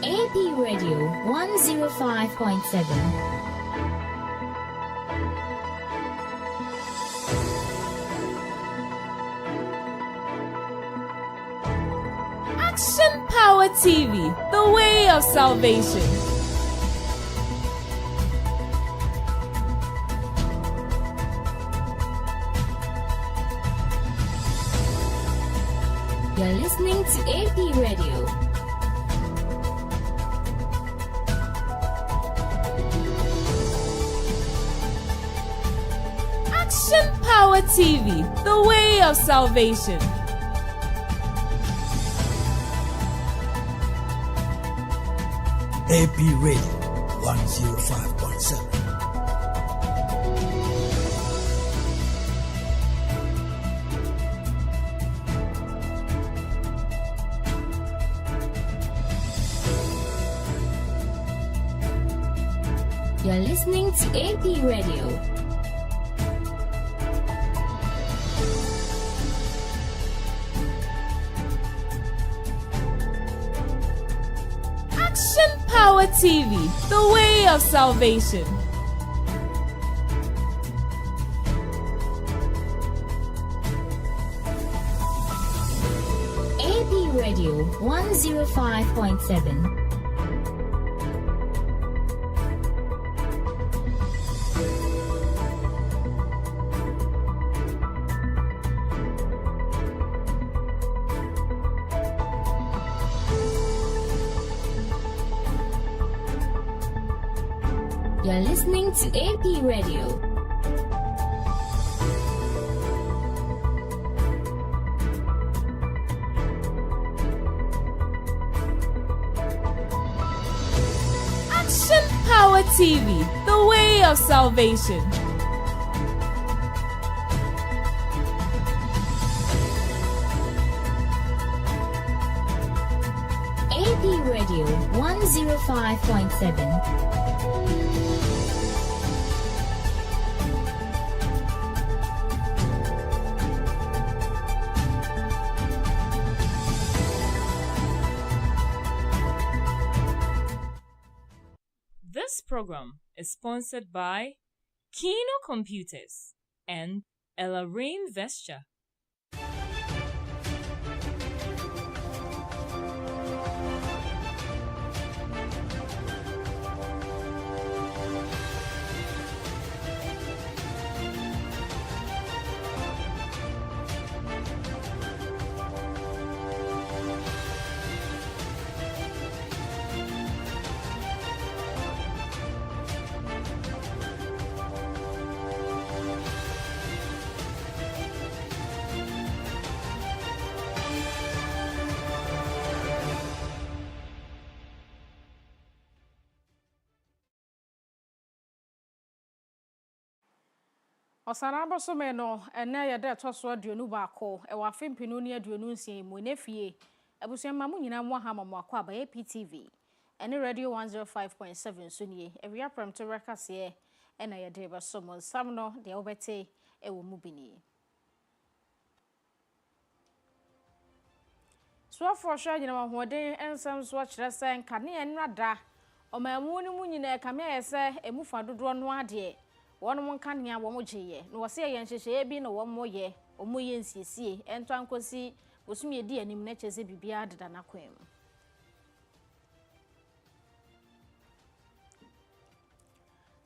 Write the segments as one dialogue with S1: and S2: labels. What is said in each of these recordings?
S1: AP Radio 105.7.
S2: Action Power TV, the way of salvation.
S1: You're listening to AP Radio.
S2: Action Power TV, the way of salvation.
S3: AP Radio 105.7.
S1: You're listening to AP Radio.
S2: Action Power TV, the way of salvation.
S1: AP Radio 105.7. You're listening to AP Radio.
S2: Action Power TV, the way of salvation.
S1: AP Radio 105.7.
S2: This program is sponsored by Kino Computers and Ella Rain Vesture.
S4: Osanaba someno ene yede toso aduonu baako e wa fempinu ne aduonu nsia mu nefie abusuama mu nyina mu aha mamu akwa ba APTV ene radio 105.7 so nie ewia pramto rekase ena yede ba somo samno de obete e wo mu bini so for sure nyina ma hoden ensam so kire se nkane enrada o mamu ni mu nyina kame yese emufa dodo no ade wonu monka nea wo mo gyeye no wose ye nhyehyeye bi no wo mo ye omoye nsiesie ento ankosi bosum ye di anim na kyeze bibia deda na kwem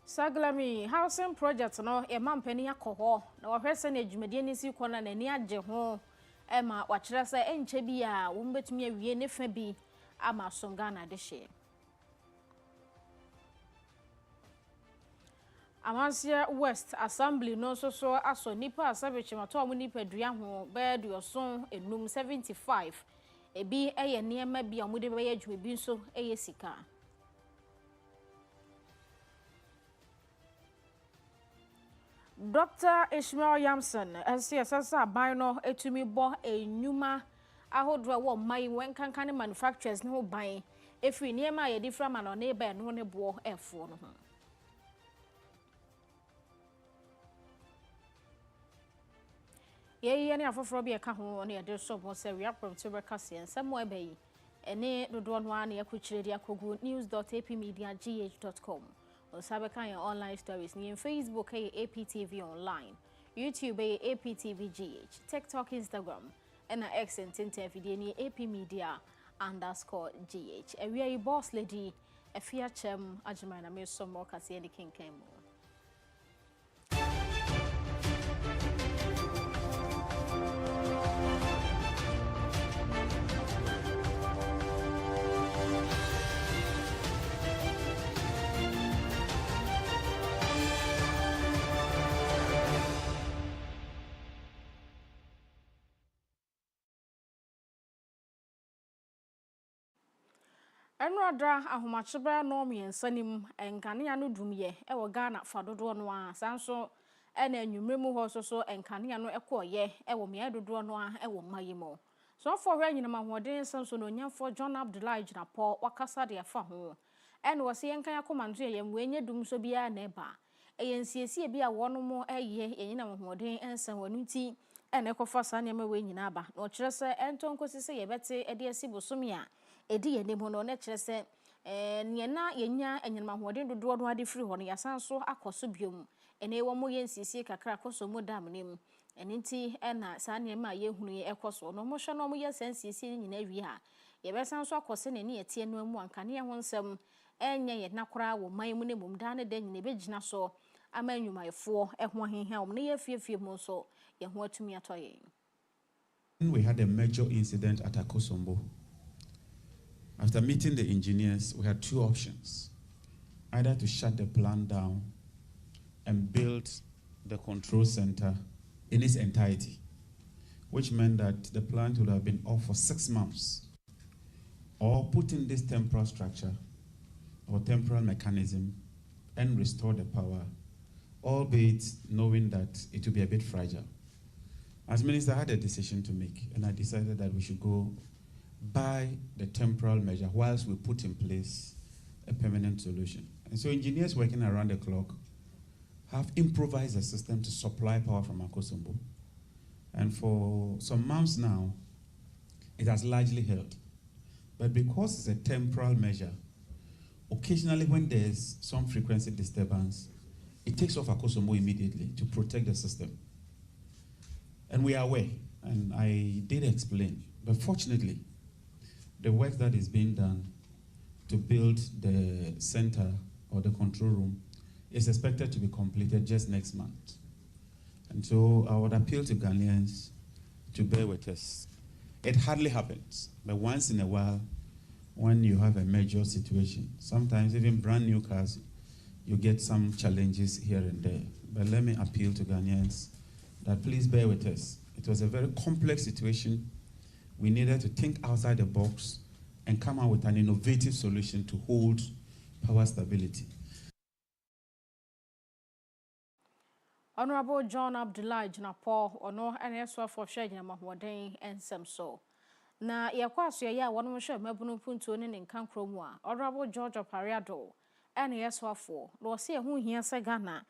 S4: Saglami housing project no e mampani akoho na wo hwese na adwumade ni si kona na ni agye ho e ma wakyerɛ sɛ enche bi a wo mbetumi awie ne fa bi ama songa na de hye Amansia West Assembly no so aso nipa asabechimato amu nipa dua ho be duoson enum 75 ebi eye niema bi amude be adwuma bi nso eye sika Dr. Ishmael Yamson SSS aban no etumi bo enyuma ahodro wo mai wenkankan manufacturers ne ho ban efri niema ye difra ma no ne ba no ne bo efo no ho ye ne afoforo bi eka ho ne de so bo se we aprom to rekase ensemo ebayi ene dodo no ana yakuchire dia kogu news.apmediagh.com osabe kan your online stories ni Facebook APTV online, YouTube APTVGH, TikTok, Instagram and X and Tintin ni APmedia_GH. We are your boss lady Afia Kyem Agyemang na me so more kase ni Kyem. Enradra ahomachebra no miensanim enkanea no dumye ewo Ghana fadodo no a sanso ena anwumremu ho so enkanea no ekoye ewo mia dodo no a ewo mayimo so for hwe nyina mahoden sanso no nyamfo John Abdullah Jinapo wakasa de afa ho ena wose yenkan yakomanto yem wenye dum so bia na eba eyensiesi bia wono mo eye yenyina mahoden ensan wanuti ena ekofa sanema we nyina aba no kire se entonkosi se yebete ede asibosomi a edi yenim ho no na kire se nye na yenya enyema hoden dodo no ade firi ho no yasanso akoso biom ene wo mo yensisi kakra akoso mo dam nim eninti ena sanema yehunu ye ekoso no mo hwe no mo yensisi nyina wi ha yebesanso akose ne ne yetie no amu ankane ho nsem enye ye nakora wo man mu ne mum da ne da nyina begina so ama nwumayefo eho ahenha om ne yefiefie mu so ye ho atumi atoye.
S5: We had a major incident at Akosombo. After meeting the engineers, we had two options: either to shut the plant down and build the control center in its entirety, which meant that the plant would have been off for 6 months, or put in this temporal structure or temporal mechanism and restore the power, albeit knowing that it would be a bit fragile. As minister, I had a decision to make, and I decided that we should go by the temporal measure whilst we put in place a permanent solution. And so engineers working around the clock have improvised a system to supply power from Akosombo. And for some months now, it has largely held. But because it's a temporal measure, occasionally when there's some frequency disturbance, it takes off Akosombo immediately to protect the system. And we are aware, and I did explain, but fortunately, the work that is being done to build the center or the control room is expected to be completed just next month. And so I would appeal to Ghanaians to bear with us. It hardly happens, but once in a while, when you have a major situation, sometimes even brand new cars, you get some challenges here and there. But let me appeal to Ghanaians that please bear with us. It was a very complex situation. We needed to think outside the box and come out with an innovative solution to hold power stability.
S4: Honorable John Abdullah Jinapo ono NSO for sharing mahoden ensem so. Na yakwaso ya wono hwe mabunu puntuo ne nkankro mu a Honorable George Opariado NSO for lo se hu hia se Ghana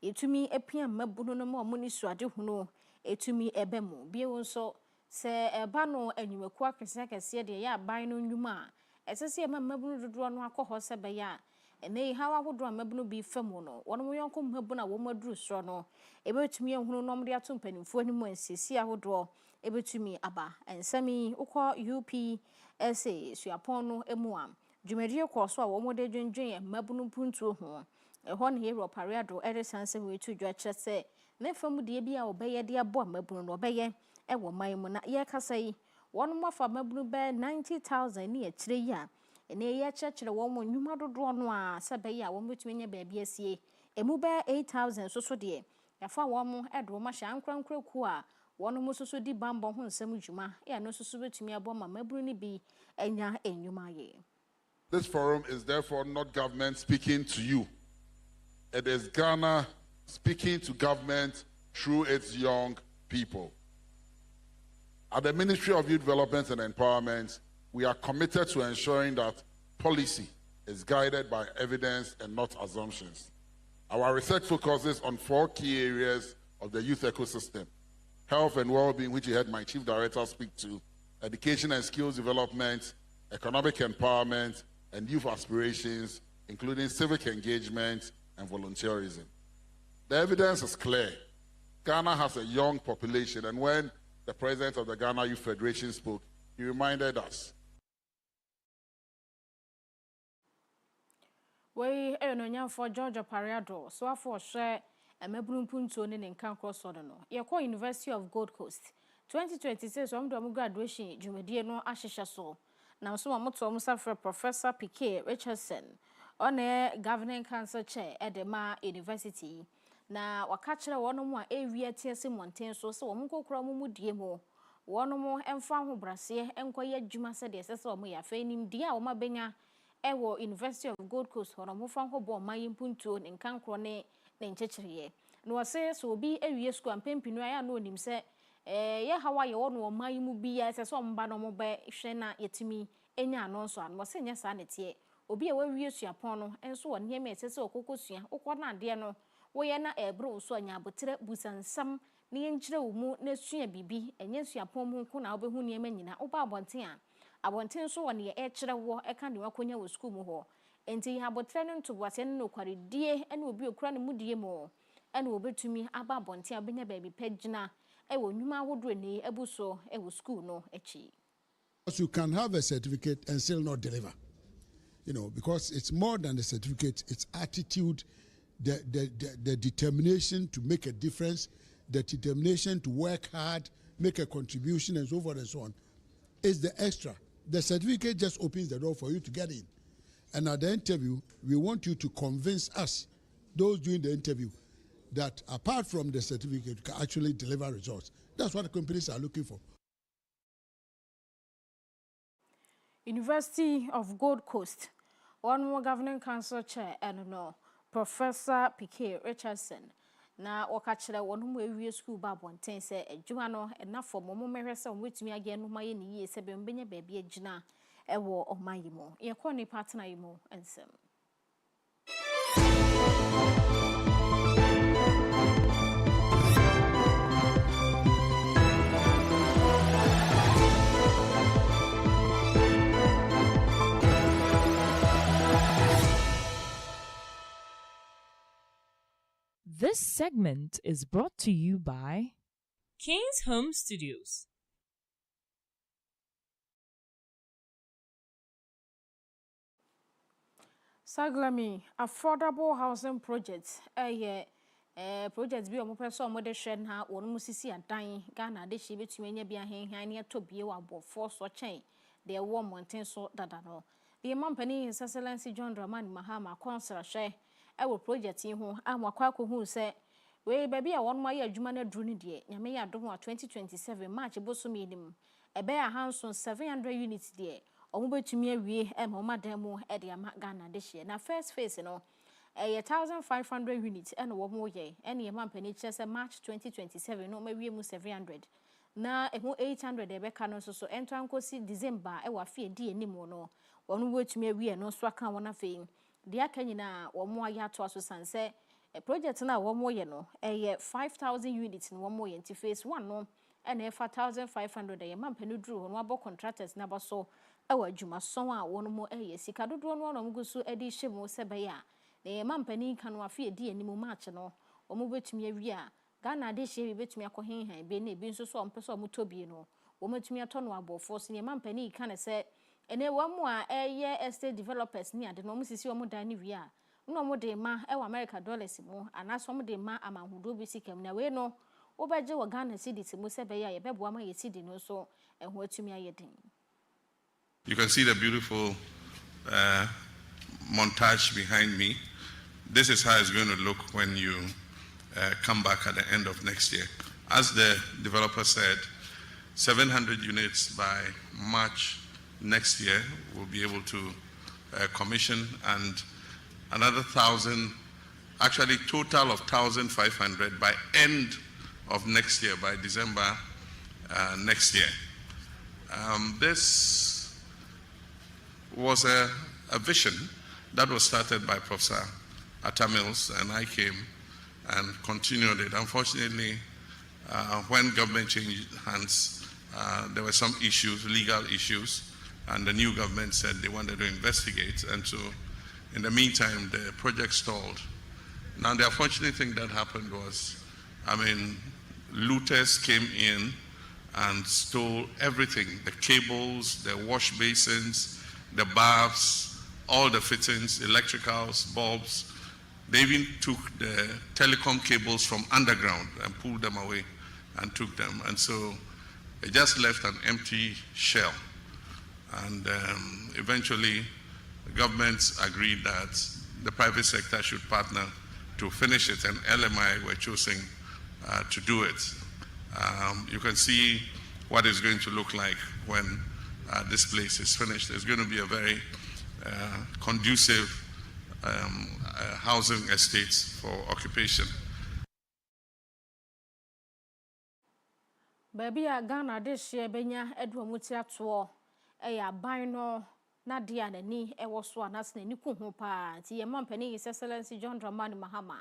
S4: etumi epia mabunu no mo ni suade hunu etumi ebemu biewo nso se eba no anwumaku akese de ya ban no nwuma esese mabunu dodo no akọ se be ya ene hawa hodo mabunu bi famu no wono yonko mabunu a wo maduru so no ebetumi ehunu no mde ato mpanimfo animu ansisi ahodo ebetumi aba ensami ukọ UPSA suapon no emu am dwumadie kọ so a wo mode dwendwen mabunu puntuo ho eho ne hero Pariado eresanse we tu dwa kyerese na famu de bia obeye de abo mabunu no obeye ewo man mu na ye kasa yi wono mafa mabunu be 90,000 ne akire yi a ene ye kyerkyere wo mo nwuma dodo no a sebe ya wo betumi nya ba bia sie emu be 8,000 so de yafa wo mo edo ma hya ankrankreku a wono mo so di bambo ho nsam dwuma ya no so betumi abo ma mabunu ni bi enya enwuma ye.
S6: This forum is therefore not government speaking to you. It is Ghana speaking to government through its young people. At the Ministry of Youth Development and Empowerment, we are committed to ensuring that policy is guided by evidence and not assumptions. Our research focuses on 4 key areas of the youth ecosystem: health and well-being, which you heard my chief director speak to, education and skills development, economic empowerment, and youth aspirations, including civic engagement and volunteerism. The evidence is clear. Ghana has a young population, and when the president of the Ghana Youth Federation spoke, he reminded us.
S4: We no for Georgia Pariado, so for share a mebrumpunto in Can Cross Odono. Yako University of Gold Coast. 2026 graduation, Jumedia no Ashisha so. Now so moto Musa Professor P.K. Richardson on a governing council chair at the Ma University. Na wakachira wono mu a ewia tiase monten so se wo mkokora mu diemo wono mu emfa ho brase enkoye adwuma se de sese wo ya fa nim dia wo mabenya ewo University of Gold Coast hono mu fa ho bo mayimpuntuo ne nkankro ne nchechiriye no wase so obi ewie school ampempinu aya no onim se ye hawa ye wono mayimu bia sese wo mba no mo ba hwe na yetimi enya anonso an wase nya sa netie obi a wawie suapon no enso wo ne me sese okokosua okona ade no woye na ebro so anya abotre busansam ne yenkyire wo mu na sua bibi enye suapon mu nko na obehu ne manyina oba abonten so wone e kyire wo e ka ne wakonya wo school mu ho enti abotre no ntobwase no kwaredie ene obi okura ne mudie mu ene obetumi aba abonten abenya baabi pagina e wo nwuma ahodo ne ebuso e wo school no echi.
S3: You can have a certificate and still not deliver, because it's more than the certificate, it's attitude, the determination to make a difference, the determination to work hard, make a contribution, and so forth and so on, is the extra. The certificate just opens the door for you to get in. And at the interview, we want you to convince us, those doing the interview, that apart from the certificate, you can actually deliver results. That's what the companies are looking for.
S4: University of Gold Coast, one more governing council chair, and no. Professor P.K. Richardson na wakachira wonu mu ewie school ba bonten se adwuma no na for momo mehwese on wetumi age no maye ne yie se be mbenya ba bia gina ewo omayimo ye ko ni partner yimo ensem.
S2: This segment is brought to you by King's Home Studios.
S4: Saglami affordable housing projects projects bi omo person omo de hwe na wonu musisi adan Ghana de hye betumi nya bia henhan ne atobie wa abofo so chen de wo monten so dada no the mampani His Excellency John Dramani Mahama konsera hwe ewo project yi ho amakwa akohu se we baby a won maye adwuma na duru ne de nyame ya adom 2027 March bosom yenim ebe a hanson 700 units de omo betumi awie e ma omadan mu e de ama Ghana de hye na first phase no 1500 units e no wo mo ye e ne mampani kire March 2027 no mawie mu 700 na eho 800 ebe ka no so ento ankosi December e wa fie di enim no wonu betumi awie no so aka wona fe dia kanyina wo mo aye ato aso sanse project na wo mo ye no 5000 units no wo mo ye nti phase 1 no e na 4500 ye mampani duru no abo contractors na boso e wa adwuma son a wo no mo ye sika dodo no no mgusu edi hyemu sebe ya na mampani kan wa fie di enim March no wo mo betumi awie a Ghana de hye bi betumi akohenhan be na bi nso so ompeso omutobie no wo metumi ato no abofo so ne mampani kan se ene wamu a estate developers ni ade no musisi omo dan ni wi a no mo de ma e wa America dollars mu anaso mo de ma amahudo bi sikam na we no wo beje wo Ghana cedis mu se be ya ye bebo ama ye cedi no so eho atumi ayedin.
S7: You can see the beautiful montage behind me. This is how it's going to look when you come back at the end of next year. As the developer said, 700 units by March next year we'll be able to commission, and another 1,000, actually total of 1,500 by end of next year, by December next year. This was a vision that was started by Professor Atamils, and I came and continued it. Unfortunately, when government changed hands, there were some issues, legal issues, And the new government said they wanted to investigate. And so, in the meantime, the project stalled. Now, the unfortunate thing that happened was, looters came in and stole everything, the cables, the wash basins, the baths, all the fittings, electricals, bulbs. They even took the telecom cables from underground and pulled them away and took them. And so it just left an empty shell. And eventually, the governments agreed that the private sector should partner to finish it, and LMI were choosing to do it. You can see what it's going to look like when this place is finished. It's going to be a very conducive housing estate for occupation.
S4: Baby, a Ghana this year, Benya Edward Mutia tour, a bino, Nadia, and ni, a was one as Nini Kuhupa, Tia Mampany, His Excellency John Dramani Mahama,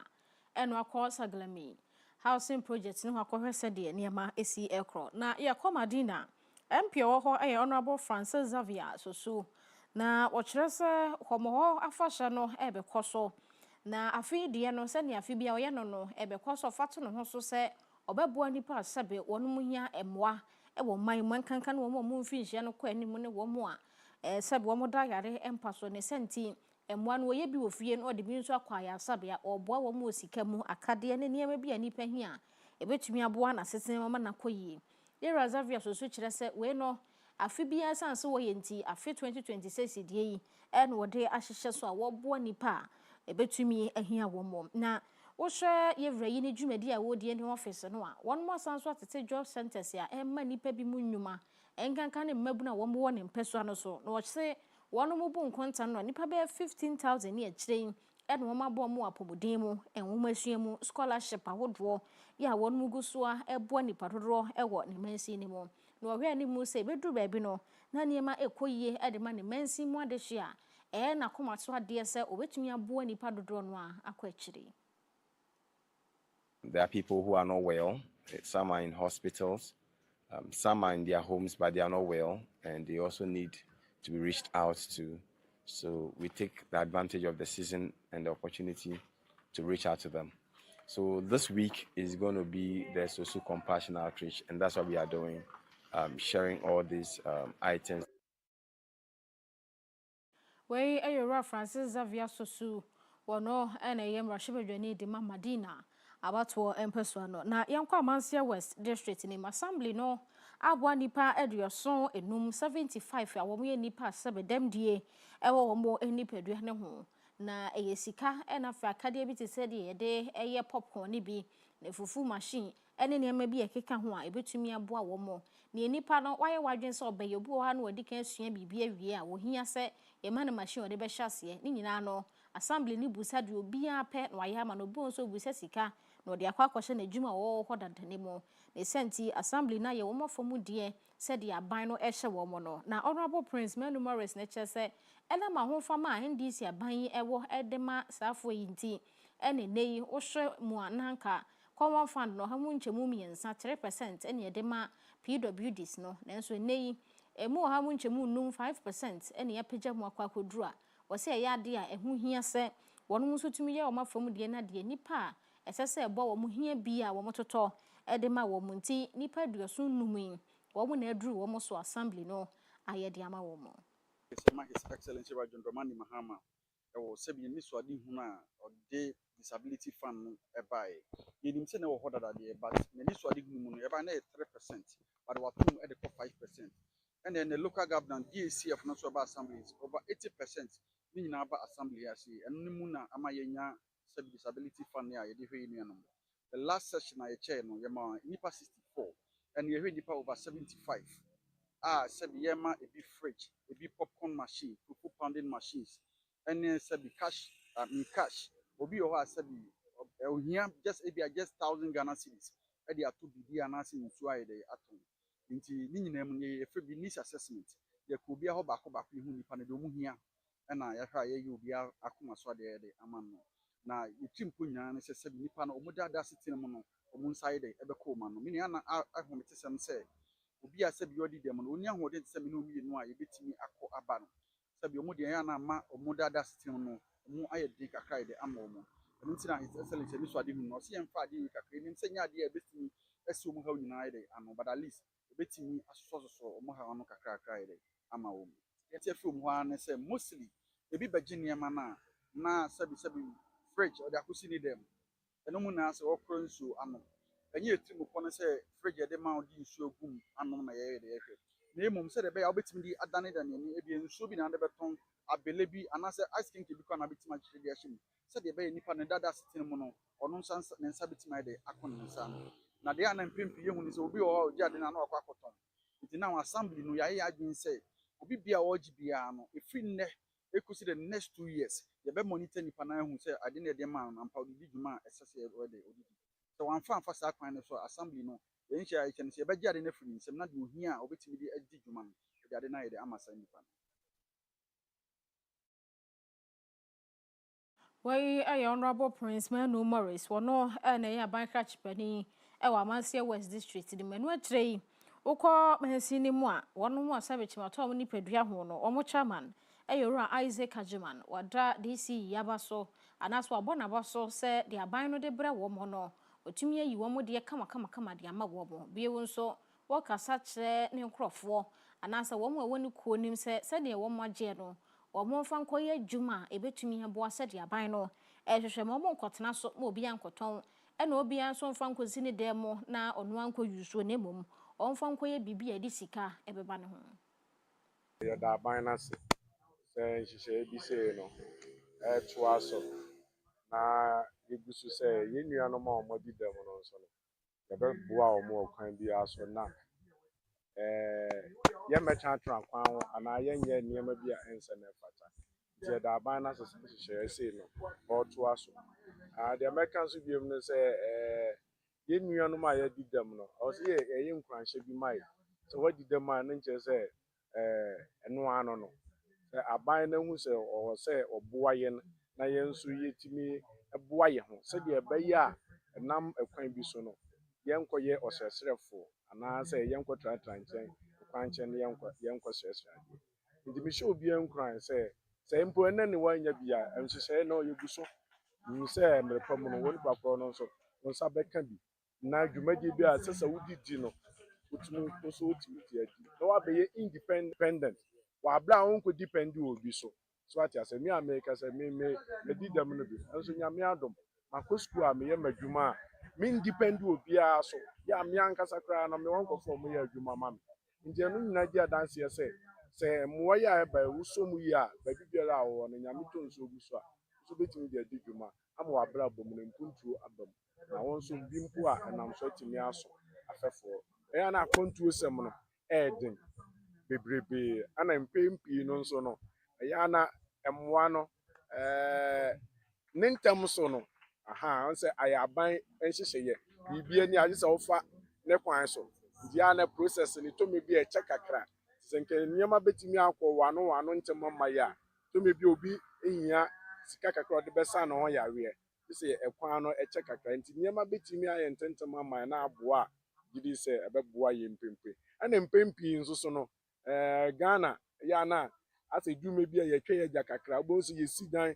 S4: and Wakos Agyemang. Housing projects no akɔhwɛ sɛdeɛ nneɛma esi ɛkorɔ na yɛkɔ Madina MP wɔ hɔ ɛyɛ Honorable Francis Xavier soso na wɔkyerɛ sɛ hɔmɔ hɔ afahyɛ no ɛbɛkɔ so na afi deɛ no sɛnea afi bia ɔyɛ no ɛbɛkɔ so fato no ho so sɛ ɔbɛboa nipa sɛbe wɔn mu hia ɛmoa ɛwɔ man mu nkankan wɔn mu mfi nhyia no kɔ anim ne wɔn mu a sɛbe wɔn da yare ɛmpa so ne sɛnti emwa no ye bi wo fie no de bi nso akwa ya sabia oboa wo mo sika mu akade ne niam bi anipa hi a ebetumi aboa na sesen mama na koyie Yera Xavier so kire se we no afi bia sanse wo yenti afi 2026 die yi e no de ahyehye so a wo boa nipa ebetumi ahia wo mo na wo hwe yevra yi ne dwumadi a wo die ne office no a won mo sanso atete job centers a emma nipa bi mu nnwuma enkanka ne mmabu na wo mo wo ne mpesua no so no wo se wonu mu bu nkonta no nipa be 15,000 ne akire e no ma bo mu apomuden mu enwomasua mu scholarship ahodo ya wonu mu gusua ebo nipa dodo e wo ne mansi ni mu no ohwe ni mu se bedu ba bi no na niema ekoyie e de ma ne mansi mu adehye a na komato ade se obetumi abo nipa dodo no a akwa akire.
S8: There are people who are not well. Some are in hospitals. Some are in their homes, but they are not well, and they also need to be reached out to. So we take the advantage of the season and the opportunity to reach out to them. So this week is going to be the social compassion outreach, and that's what we are doing, sharing all these items.
S4: Wey ayora Francis Xavier Sosu wono ena yem rashibedwani de Madina abato empeswa no na yankwa Amansia West District ni assembly no abwa nipa eduoson enum 75 a womo ye nipa sebedem die ewo womo enipa edua ne ho na eyesika ena fa akade bi te se de yede eye popcorn ni bi na fufu machine ene niam bi ekeka ho a ebetumi aboa womo na enipa no waye wadwen se obaye obu ha na wadi kan sua bibia wie a wo hia se ema na machine ode be hyase ni nyina no assembly ni busa de obi a pe na waye ama no bon so busa sika no de akwa kwahye na djuma wo ho dadane mu ne senti assembly na ye wo mofomu de se de aban no ehye wo mo no na Honorable Prince Manu Morris na chese ela ma ho fama a ndisi aban ewo edema safo yinti ene nei wo hwe mu ananka common fund no ha mu nchemu miensa 3% ene edema PWDs no nanso nei emu ha mu nchemu num 5% ene yapagya mu akwa kodura wo se ya de a ehu hia se wono mu sotumi ye wo mafamu de na de nipa esese ebo wo mu hia bi a wo mototo edema wo mu nti nipa duasun numi wo mu na aduru wo mo so assembly no ayede ama wo mo
S9: His Excellency John Dramani Mahama ewo sebi ni so ade hu na ode disability fund ebae yenim se na wo hodada de but ni so ade hu mu no eba na 3% but watum e de 5%. And then the local government DACF no so ba assemblies over 80% ni nyina ba assembly ase enu mu na ama yenya disability fund ya ye de hwe enu no. The last session I chair no yema nipa 64 and ye hwe nipa over 75 sabi yema a big fridge, a big popcorn machine, fufu pounding machines, and then sabi cash, in cash. Obi oha sabi, here just just 1,000 Ghana cedis. Edi atu bidi anasi nsuai de atom. Inti nini nemu ye febi niche assessment. Ye kubi aho bako ihu nipa ne domu here. Ena ya hwa ye yubi akuma so de amano. Na yitimpu nyana se sabi nipa no omuda da sitine mo no omunsai de ebe ko ma no. Mini ana ahomete sem se obi a sɛ bi ɔdi dɛm no oni ahoɔden sɛ me no mi no a yɛbɛtumi akɔ aba no sɛ bi ɔmo deɛ yɛn na ama ɔmo dada system no ɔmo ayɛ den kakra yɛ de ama ɔmo ɛno nti na his excellence ɛni so ade hu no ɔsi yɛn fa ade yi kakra enim sɛ nyɛ adeɛ a yɛbɛtumi ɛsi ɔmo ha nyinaa yɛ de ano but at least yɛbɛtumi asosɔsosɔ ɔmo ha ano kakra yɛ de ama ɔmo yɛte afi ɔmo ha ne sɛ mostly ebi bɛgye nneɛma na sɛbi fridge ɔde akosi ne dɛm ɛno mu na sɛ ɔkora nsuo ano ɛnyɛ etiri mu kɔ no sɛ fridge yɛde ma ɔde nsuo gum anom na yɛyɛ de yɛhwɛ na emom sɛ de bɛyɛ a wobɛtumi de adane n'ani ebi nsuo bi na ade bɛtɔn abele bi anaasɛ ice cream bi kɔ na bɛtumi akyerɛ de ahyɛ mu sɛ de bɛyɛ nipa ne dada setene mu no ɔno nsa ne nsa bɛtumi ayɛ de akɔ ne nsa no na deɛ ana mpempi yɛhu ne sɛ obi wɔ hɔ a ogye ade na akɔ akɔtɔn nti na assembly no yɛayɛ adwene sɛ obi bia ɔgye biara no efiri nnɛ ekusi the next 2 years yɛbɛ monitor nipa na ehu sɛ ade na ɛde ma no ampa ɔde di dwuma a ɛsɛ sɛ ɔde ɔdi sɛ wɔamfa saa kwan no so assembly no yɛn hyɛ ayɛkyɛ no sɛ yɛbɛgye ade no afiri ne nsɛm na de ohia a ɔbɛtumi de adi dwuma no de ade no ayɛ de ama saa nipa no
S4: Wai ayɛ honorable Prince Manu Morris wɔno na ɛyɛ abankra chipani ɛwɔ Amansia West District de manu akyerɛ yi wokɔ mahansi ne mu a wɔno mu asabɛkyim atɔ mo nipadua ho no ɔmo chairman ɛyɛ ora Agyemang wada DC yaba so anaso abɔnaba so sɛ de aban no de brɛ wɔ mo no otumi ayi wɔ mo de kama de ama wɔ mo bie wo nso wɔkasa kyerɛ ne nkrɔfoɔ anaso wɔ mo a wɔne kuo nim sɛ de wɔ mo agye no ɔmo fa nkɔyɛ adwuma ebetumi aboa sɛ de aban no ɛhwehwɛ ma ɔmo nkɔtena so ma obi ankɔtɔn ɛna obi anso mfa nkɔsi ne dɛm mo na ɔno ankɔ yusuo ne mom ɔmfa nkɔyɛ bibi a de sika ɛbɛba ne ho
S10: yɛ da aban na se sɛ nhyehyɛ bi sei no ɛtoa so na yɛgu so sɛ yɛn nuanom a ɔmo di dɛm no nso no yɛbɛboa ɔmo wɔ kwan bi aso na yɛmmɛtena atena kwan ho anaa yɛnyɛ nneɛma bi a ɛnsɛ na ɛfata nti yɛda aban na se nhyehyɛ sei no ɔtoa so deɛ mɛka nso biom no sɛ yɛn nuanom a yɛdi dɛm no ɔsɛ yɛyɛ nkuranhyɛ bi ma yɛ sɛ wɔadi dɛm a ne nkyerɛ sɛ ɛno ano no sɛ aban no hu sɛ ɔwɔ sɛ ɔboa yɛn na yɛn nso yɛtumi boa yɛn ho sɛdeɛ ɛbɛyɛ a ɛnam ɛkwan bi so no yɛnkɔyɛ ɔsrɛsrɛfo anaasɛ yɛnkɔtratra nkyɛn kwan nkyɛn no yɛnkɔ srɛsrɛ adeɛ nti mehyɛ obiara nkuran sɛ mpo ɛnɛ ne wanya bi a nhyehyɛe na ɔyɛgu so nim sɛ mmerɛpa mu no wɔn nipa korɔ no nso wɔn nsa bɛka bi na dwumadie bi a sɛ sɛ wodidi no wotumi nso wotumi di adi na wabɛyɛ independent wabla a wɔnkɔ depend wɔ obi so ate asɛ me a meka sɛ medi dɛm no bi nso nyame adom makɔ sukuu a meyɛ m'adwuma a mendepend wɔ obiara so yɛ a me ankasa koraa na mewɔ nkɔfoɔ mo yɛ adwuma ma me nti ɛno nyinaa di adanseɛ sɛ mmoa yi a ɛba wosɔ mu yi a baabi biara a wɔwɔ no nyame tɔ nsuo gu so a nso bɛtumi de adi dwuma ama wabrɛ abɔ mu na mpuntuo aba mu na wɔn nso bi mpo a ɛnam so atumi aso afɛfoɔ ɛyɛ na akɔntuo sɛm no ɛɛden bebrebe ana mpɛn pii no nso no ɛyɛ na mmoa no ne ntɛm so no sɛ ayɛ aban nhyehyɛeɛ biribi ani agye sɛ wofa ne kwan so nti a na process ne tɔmɛ bi a ɛkyɛ kakra sɛ nkɛ nneɛma bɛtumi akɔ wano ntɛm ama yɛ a tɔmɛ bi obi ehia sika kakra ɔde bɛsa na ho yareɛ sɛ ɛkwan no ɛkyɛ kakra nti nneɛma bɛtumi ayɛ ntɛntɛm ama yɛ na aboa gidi sɛ ɛbɛboa yɛ mpempe ɛna mpempii nso so no Ghana yɛ na asɛ dwuma bi a yɛtwa yɛ gya kakra wobɔ nso yɛsi dan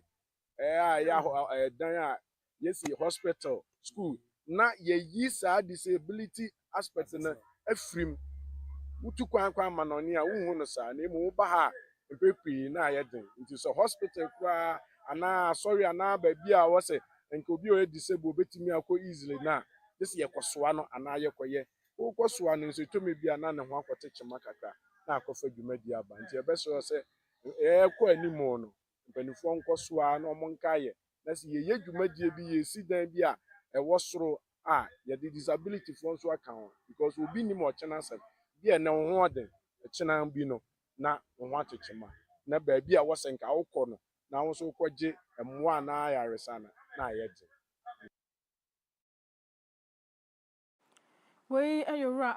S10: dan a yɛsi hospital school na yɛyi saa disability aspect no afirim wotu kwan ma no ne a wohu no saa na emu woba ha mpepii na ayɛ den nti sɛ hospital koraa anaa asɔre anaa baabi a wɔsɛ nka obi a ɔyɛ disable obetumi akɔ easily na sɛ yɛkɔsoa no anaa yɛkɔyɛ wokɔsoa no nso tɔmɛ bi a na ne ho akɔte kyema kakra na akɔfa dwumadi aba nti ɛbɛsɛ sɛ ɛkɔ anim no mpanimfoɔ nkɔsoa na ɔmo nkaayɛ na sɛ yɛyɛ dwumadie bi yɛsi dan bi a ɛwɔ soro a yɛde disability foɔ nso aka ho because obi nim ɔkyena asɛm bi a ɛnɛ ho ɔden ɛkyena bi no na ho atekyema na baabi a wɔsɛ nka wokɔ no na wo nso kɔgye mmoa na ayaresa na ayɛ de
S4: Wei ayora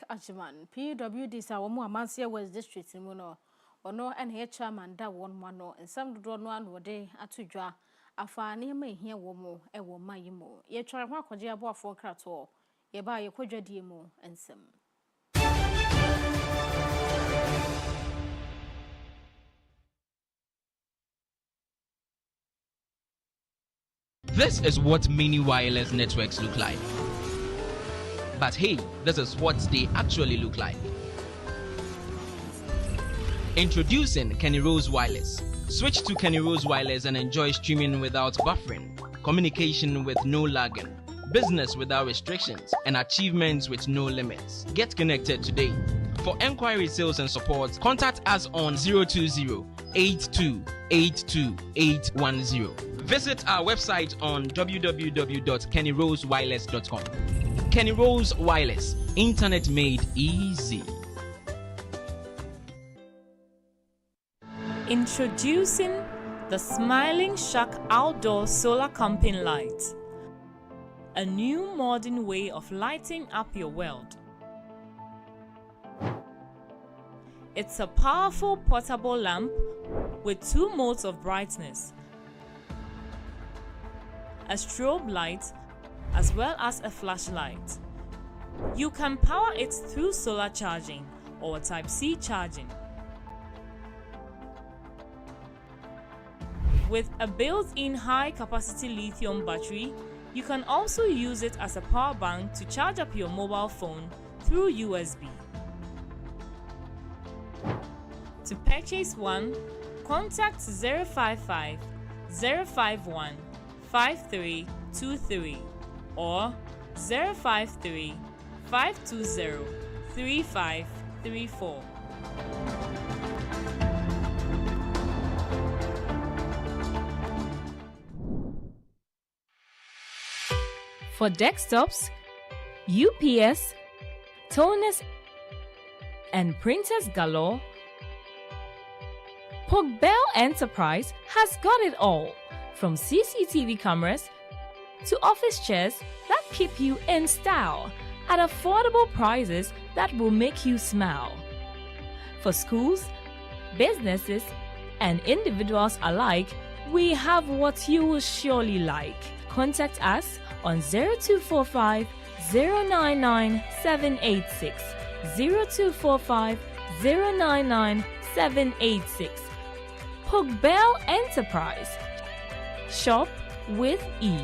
S4: Agyemang PWD sa wo mu Amansia West District mu no ono ene ye chairman da won ma no nsam dodo no ano de atodwa afa ne ma ehia wo mu e wo mayi mu ye tware ho akogye aboafo krato ye ba ye kwadwadie mu nsam
S11: This is what many wireless networks look like. But hey, this is what they actually look like. Introducing Kenny Rose Wireless. Switch to Kenny Rose Wireless and enjoy streaming without buffering, communication with no lagging, business without restrictions, and achievements with no limits. Get connected today. For enquiry, sales, and support, contact us on 020-8282-810. Visit our website on www.kennyrosewireless.com. Kenny Rose Wireless, internet made easy.
S2: Introducing the Smiling Shack Outdoor Solar Camping Light. A new modern way of lighting up your world. It's a powerful portable lamp with 2 modes of brightness, a strobe light as well as a flashlight. You can power it through solar charging or Type-C charging. With a built-in high-capacity lithium battery, you can also use it as a power bank to charge up your mobile phone through USB. To purchase one, contact 055 051 5323 or 053 520 3534. For desktops, UPS, toners, and printers galore, Pogbell Enterprise has got it all, from CCTV cameras to office chairs that keep you in style at affordable prices that will make you smile. For schools, businesses, and individuals alike, we have what you will surely like. Contact us on 0245 099 786, 0245 099 786. Pogbell Enterprise. Shop with ease.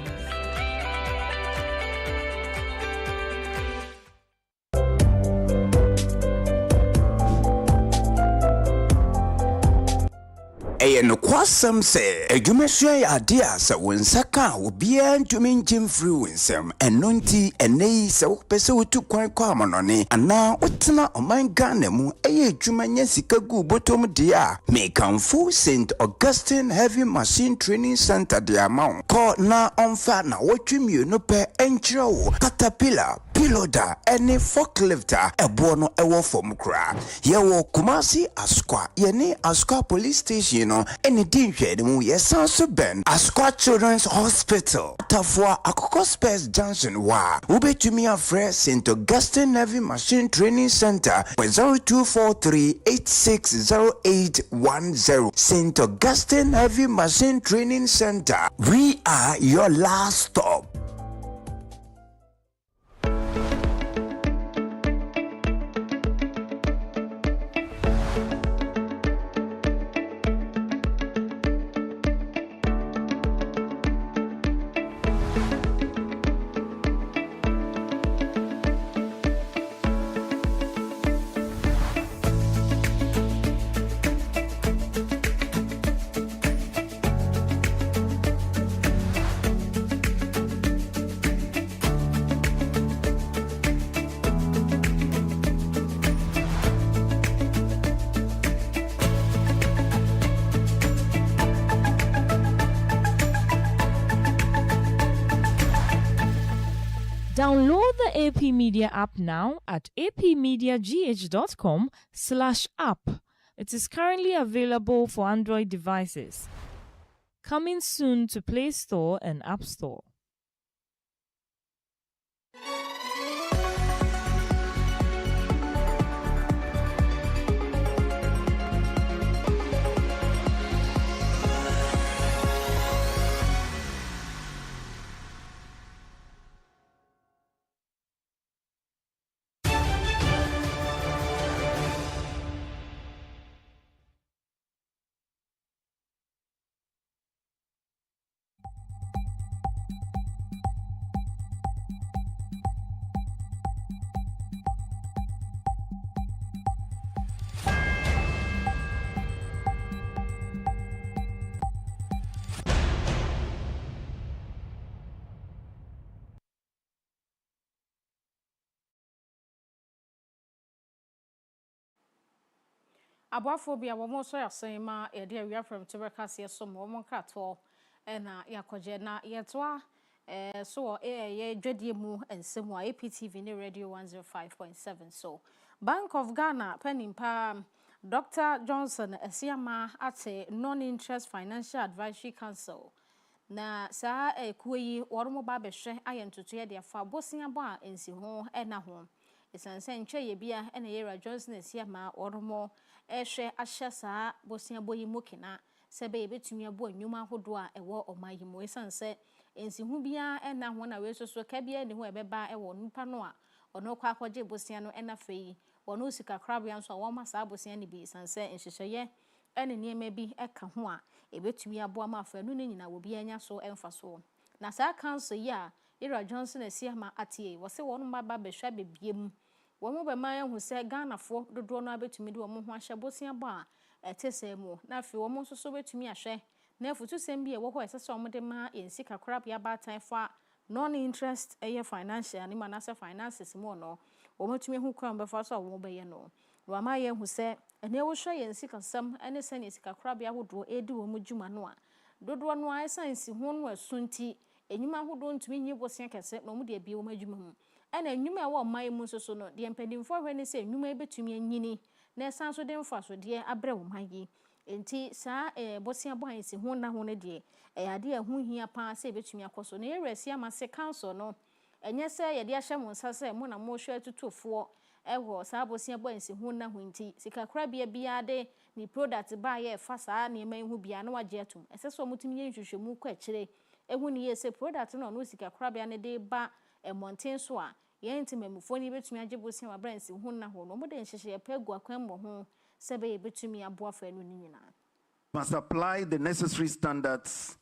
S12: Ɛyɛ nokwasɛm sɛ adwumasua yɛ ade a sɛ wo nsa ka a obiara ntumi ngye mfiri wo nsɛm. Ɛno nti ɛnɛ yi sɛ wopɛ sɛ wotu kwan kɔ amanɔne anaa wotena ɔman Ghana mu ɛyɛ adwuma nya sika gu bɔtɔm deɛ a mekamfo St. Augustine Heavy Machine Training Center de ama wo. Kɔ na ɔmfa na wɔtwe mmienu pɛ ɛnkyerɛ wo caterpillar, piloda, ɛne forklift a ɛboɔ no ɛwɔ fam koraa. Yɛwɔ Kumasi Asukwa, yɛne Asukwa Police Station no ɛne di nhwɛne mu yɛsan so bɛn Asukwa Children's Hospital. Tafua Akoko Spares Junction wa wobɛtumi afrɛ St. Augustine Heavy Machine Training Center 0243860810. St. Augustine Heavy Machine Training Center. We are your last stop.
S2: Download the AP Media app now at apmediagh.com/app. It is currently available for Android devices. Coming soon to Play Store and App Store.
S4: Aboafobia wo so yasen ma e de awia from tuberculosis so mo krato na yakoje na yetoa so ye dwadie mu ensemu a APTV ne radio 105.7 so Bank of Ghana penimpa Dr. Johnson Esiama ate non-interest financial advisory council na saa kuyi woromo ba behwe ayentoto ye de afa bosia bo a ensi ho na ho esanse ntwe ye bia na Yera Johnson Esiama woromo ehwe ahye saa bosia boyi mokina sebe ebetumi abo anwuma hodo a ewo omayimo esanse ensi hu bia na ho na we soso ka bia ne ho ebeba ewo nipa no a ono kwa akwaje bosia no na fei wono sika krabia nso a wo ma saa bosia ne bi sanse enhyehyeye ene niema bi eka ho a ebetumi abo ama afa nu ne nyina wo bia nya so emfa so na saa council ya Yera Johnson Esiama atie wo se wono maba behwa bebiem wo mo be man hu se Ghana fo dodo no abetumi de wo mo ho ahye bosia bo a etese mu na fe wo mo so so betumi ahwe na afutu sem bi e wo ho esese wo mo de ma ensi kakrabia ba tan fa non interest financial ni manase finances mu no wo matumi hu kwan be fa so wo be ye no wa ma ye hu se ene wo hwe ensi kasam ene se ne sika krabia hodo edi wo mo djuma no a dodo no a esansi ho no asunti enyuma hodo ntumi nyi bosia kese no mo de bi wo madjuma mu ena enyuma e wo mai mu soso no de empadimfo hwe ne se enyuma ebetumi anyini na esan so de mfa so de abre wo manyi enti saa bosia bo hansi ho na ho ne de ade hu hia pa se ebetumi akoso na Yera Esiama se council no enye se ye de ahye mo nsa se mo na mo hwe tutufo ewo saa bosia bo hansi ho na ho enti sika krabia bia de ni product ba ye fa saa ne man hu bia na wage atum eseso mutumi ye nhwehwemu kwa kire ehu ni ye se product no sika krabia ne de ba monten so a ye ntimamufo ni betumi age bosia wa brands hu na ho no mo de nhyehyeye pa gu akwan mo ho sebe betumi aboa fa enu nyina.
S13: Must apply the necessary standards.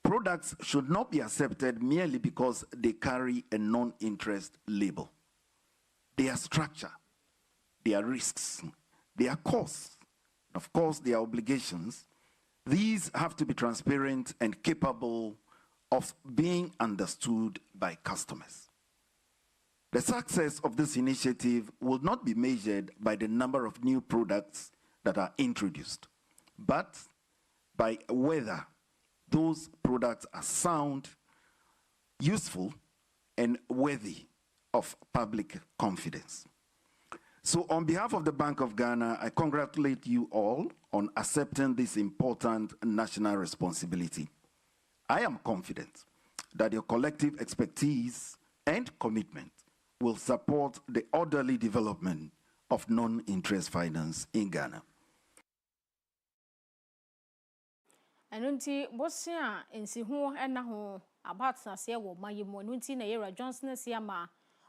S13: Products should not be accepted merely because they carry a non-interest label. Their structure, their risks, their costs, of course, their obligations, these have to be transparent and capable of being understood by customers. The success of this initiative will not be measured by the number of new products that are introduced, but by whether those products are sound, useful, and worthy of public confidence. So on behalf of the Bank of Ghana, I congratulate you all on accepting this important national responsibility. I am confident that your collective expertise and commitment will support the orderly development of non-interest finance in Ghana.
S4: Enunti bosia ensi ho na ho abatna se wo mayimo enunti na Yera Johnson Esiama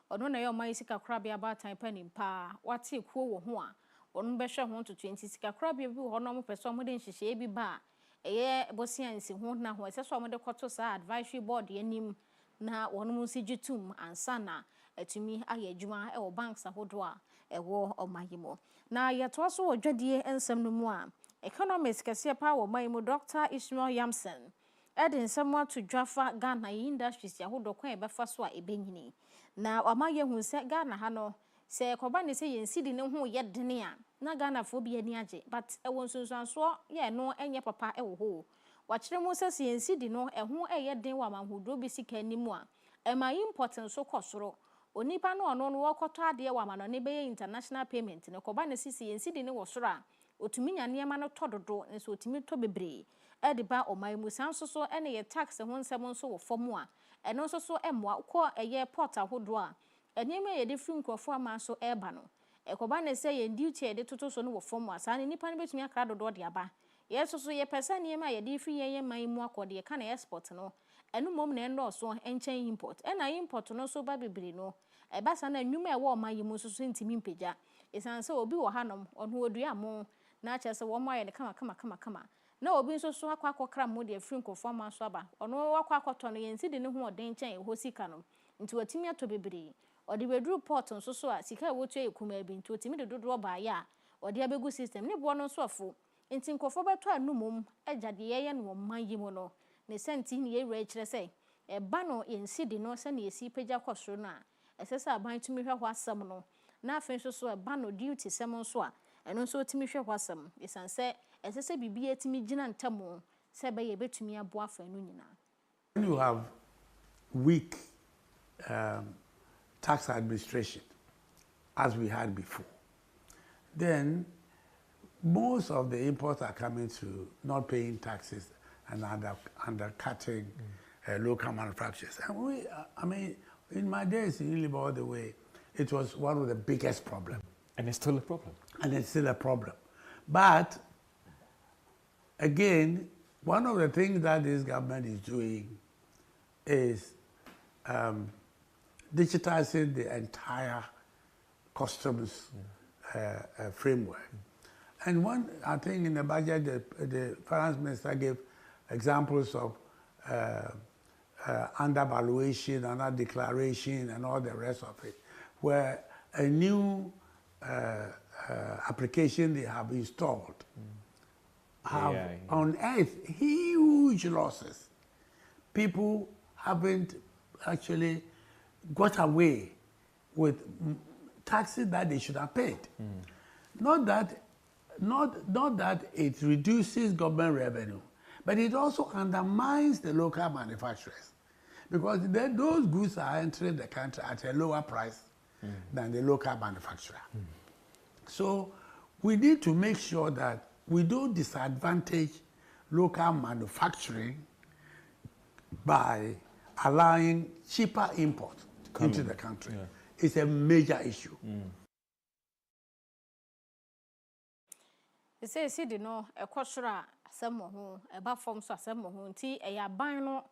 S4: ono na ye oman sika krabia abatan panimpa wate kuo wo ho a ono behwe ho to 20 sika krabia bi ho no mo peso mo de nhyehyeye bi ba eye bosia ensi ho na ho eseso mo de kwoto sa advisory board yanim na wono mo si gitum ansana atumi aye adwuma e wo banks ahodo a ewo omayimo na yeto so wo dwadie ensem no mu a economist kese pa wo mayimu Dr. Ishmael Yamson edin nsem to dwafa Ghana industries ahodo kwan ebefa so a ebenyini na amaye hu se Ghana ha no se koba ne se yensidi ne ho ye dene a na Ghana fo bi ani age but ewo nsunsuanso ye no enye papa ewo ho wakire mu se yensidi no eho eye den wa manhodo bi sika nimu a ema important so kosoro onipa no ono no wokoto ade wa mano ne be international payment ne koba ne se yensidi ne wo soro a otumi nya niema no tododo nso otumi to bebre e ba oman sanso so ene ye tax ho nsem nso wo fom a eno nso so emwa ko eye port ahodo a eniema ye de free nkrofo ama so eba no ekoba ne se ye duty ye de toto so no wo fom a sa ne nipa ne betumi akra dodo de aba ye so ye pesa niema ye de free ye man mu akode ye kana export no eno mom na endo so enchen import ena import no so ba bebre no eba sa na nwuma e wo oman yi mu so so ntimi mpagya esanse obi wo hanom ono odua mo na achese wo mo aye ne kama na obi nso so akwa mo de free nkofo ma so aba ono akwa to no yensi de ne ho oden chen ho sika no nti watimi ato bebre odi bedru port nso so a sika wotu ekuma bi nti watimi de dodo ba ya odi abegu system ne bo no so afo nti nkofo beto anumom agade ye no man yi mo no ne senti ne ye wura kire sei eba no yensi de no se ne yesi pagya kwosoro no a esesa aban tumi hwa ho asem no na afen so eba no duty sem nso a ɛno nso timi hwɛ hwasɛm esan sɛ ɛsɛ sɛ bibia timi gyina ntamo sɛ bɛyɛ betumi aboa afa no nyinaa.
S14: When you have weak tax administration, as we had before, then most of the imports are coming to not paying taxes and undercutting local manufacturers. And I mean, in my days in Iliba all the way, it was one of the biggest problems.
S15: And it's still a problem.
S14: And it's still a problem. But again, one of the things that this government is doing is digitizing the entire customs framework. And one, I think in the budget, the finance minister gave examples of undervaluation, under declaration, and all the rest of it, where a new application they have installed have unearthed huge losses. People haven't actually got away with taxes that they should have paid. Not that it reduces government revenue, but it also undermines the local manufacturers, because then those goods are entering the country at a lower price than the local manufacturer. So we need to make sure that we don't disadvantage local manufacturing by allowing cheaper imports into the country. It's a major issue.
S4: They say, see, no, a quadrant, some who, a bar form, so some who, tea, a yabino,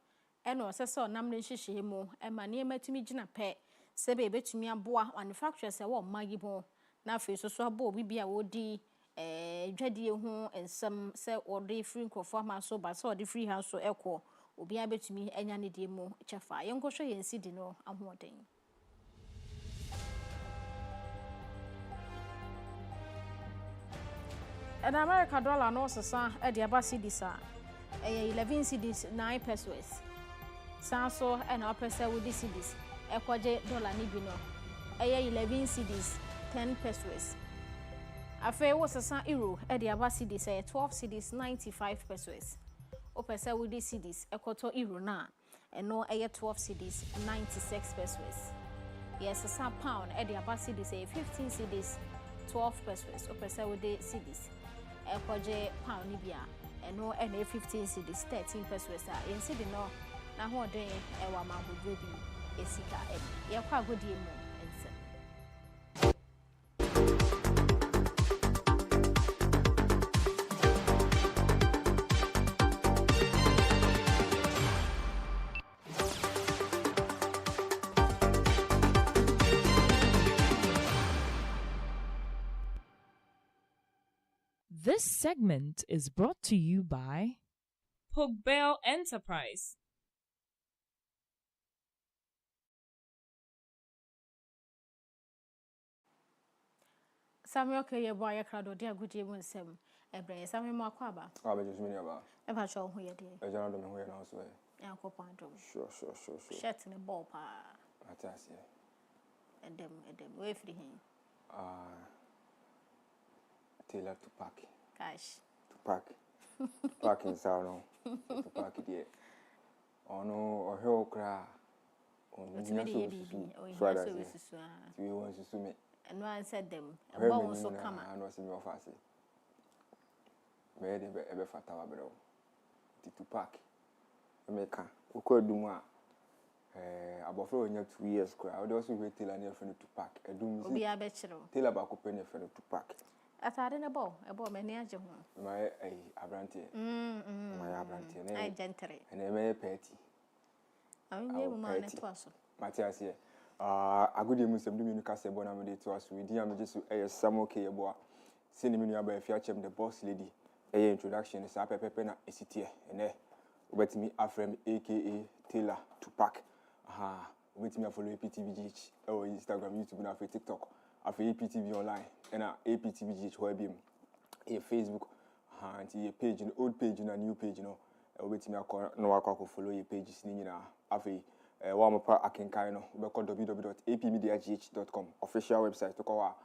S4: and no, so, namely, she mo, and my name met me, Gina Pet, say, baby to me, and boa, manufacturers, a warm Maggie Bo, now for so bo, we be a woody, dready home, and some say, or day free conform, so, but so the free house so echo, will be able to me, and any day more, chafa, young Gosha, and see, no, I'm wanting. An American dollar no sa at the Abba cedis 11 cedis 9 pesos. Sanso and upper sell with the cedis. Equaje dollar nibino. 11 cedis 10 pesos. Affair was a san euro at the Abba cedis 12 cedis 95 pesos. Upper sell with the cedis equator euro na and no 12 cedis 96 pesos. Yes, a san pound at the Abba cedis 15 cedis 12 pesos. Upper sell with the cedis. Equaje pound nibia and no and 15 cedis 13 pesos. In city no na ho den e wa ma ho bi esika e ye kwa godie mu ense.
S2: This segment is brought to you by Pogbell Enterprise.
S4: Samuel Keye boy crowd dia gudie mu nsem ebre Samuel mo akwaba
S16: be just me aba
S4: e ba cho ho ye de
S16: e jana do me ho ye na so e
S4: ya ko pandom
S16: sure
S4: shirt ne ball pa
S16: atase
S4: edem we free hin
S16: tailor to pack
S4: cash
S16: to pack in salon to pack there ono o he okra onu nya so su we want to me
S4: and one said them about so come
S16: and was me office me dey be fata wa bro to pack America ukodumu a abofro onya 2 years kra we also wait till na friend to pack edum
S4: obi abechiro
S16: till ba ko penny friend to pack
S4: atade ne bo e bo me ne age ho
S16: my abrante my abrante ne
S4: ai gentle
S16: and me petty
S4: ami ne mo ma ne to aso
S16: Matias here agudi mu sem dumi nuka se bona me dey to aso we di am jesu Samuel Keye boa se ni me nua ba Afia chem the boss lady introduction sa pepepe na esitie ene obetimi afrem aka Taylor to pack obetimi follow APTVGH Instagram, YouTube na TikTok APTV online and APTVGH ho ebim Facebook and your page, an old page and a new page, obetimi akọ no akọ follow your pages ni nyina afi wa mo pa akenkan no be called www.apmediagh.com official website to call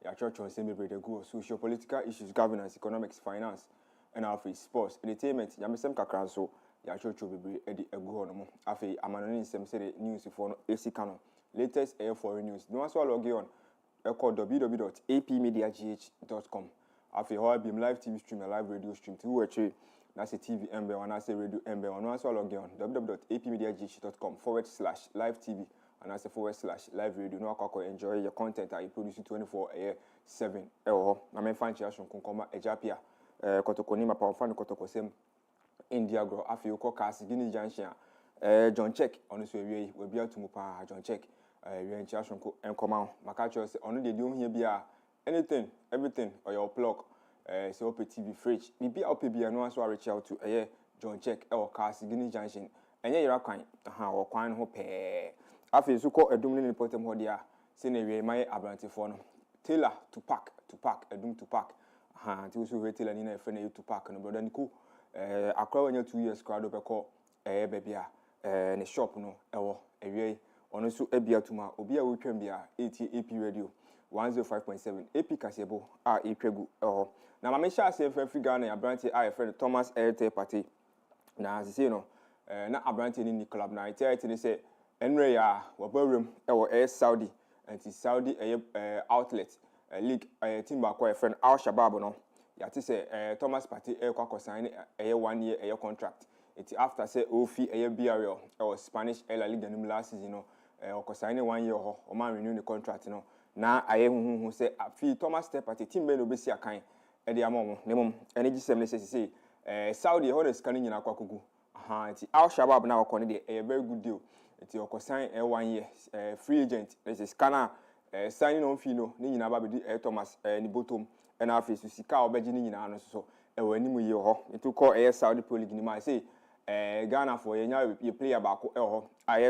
S16: ya church on same be the go social political issues, governance, economics, finance, and afi sports, entertainment, yamesem kakra so ya church be edi ego no mo. Afi amanoni nsem say the news for no AC Kano. Latest air foreign news. No one so log on. Call www.apmediagh.com. Afi how be live TV stream, a live radio stream. To watch that's a TV MB and I say radio MB. No one so log on www.apmediagh.com/live TV and I say /live radio. No one enjoy your content that you produce 24/7. Na me fan chia shon konkoma ejapia. Kotokoni ma pa fan kotokosem India grow. Afi uko kasi gini junction. John check on so we be able to move John check. We in Chashonko and come out. Makacho say, only they do here be anything, everything, or your plug, so open TV fridge. Maybe I'll be no one so I reach out to John check or Cast Guinea Junction. And yeah, you're kind, or quine hope. After so called a dominant important hodia, scenery, my ability for Taylor to pack, a doom to pack. Until so retail and in a friend to pack and brother Nico. I call when 2 years crowd over call, baby, and a shop no, a way. Ono so ebia tuma obi a wotwam bia AP radio 105.7 AP kasebo a etwagu na ma me sha se free Ghana abranti a friend Thomas Airtel party na say no na abranti ni club na it ni say enre ya wabawrem e Saudi anti Saudi outlet league team ba kwa friend Al Shabab no ya ti say Thomas party kwa sign 1 year contract it after say ofi BRL Spanish La Liga nim last season no sign 1 year ho o man renew the contract no na aye hu say Afi Thomas step at team be no be si akan e de amom ne mom ene gisem ne say Saudi ho na scan nyina kwakugu nti Al Shabab na okone de a very good deal nti sign 1 year free agent this is scanner signing on fee no ni nyina ba be Thomas ni bottom and Afi so sika obeji ni nyina no so e wani mu ye ho nti call Saudi Pro League ni ma say Ghana for you player back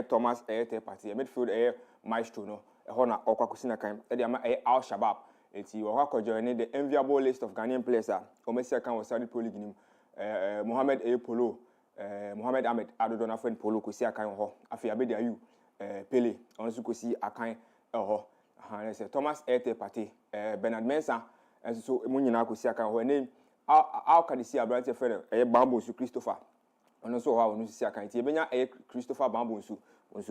S16: Thomas party midfield maestro no na okwakusina kan e dey ma Al Shabab enti wo join the enviable list of Ghanaian players Omesi kan was Saudi Pro League nim Mohamed Polo Mohamed Ahmed Adodona friend Polo ko si akan ho Afia be there you Pele onso ko si akan na say Thomas party Bernard Mensah and so mu nyina ko si akan ho name how can you see Abrante friend Bambo su Christopher ono so ha onu sisi akanti ebenya Christopher Bambo nsu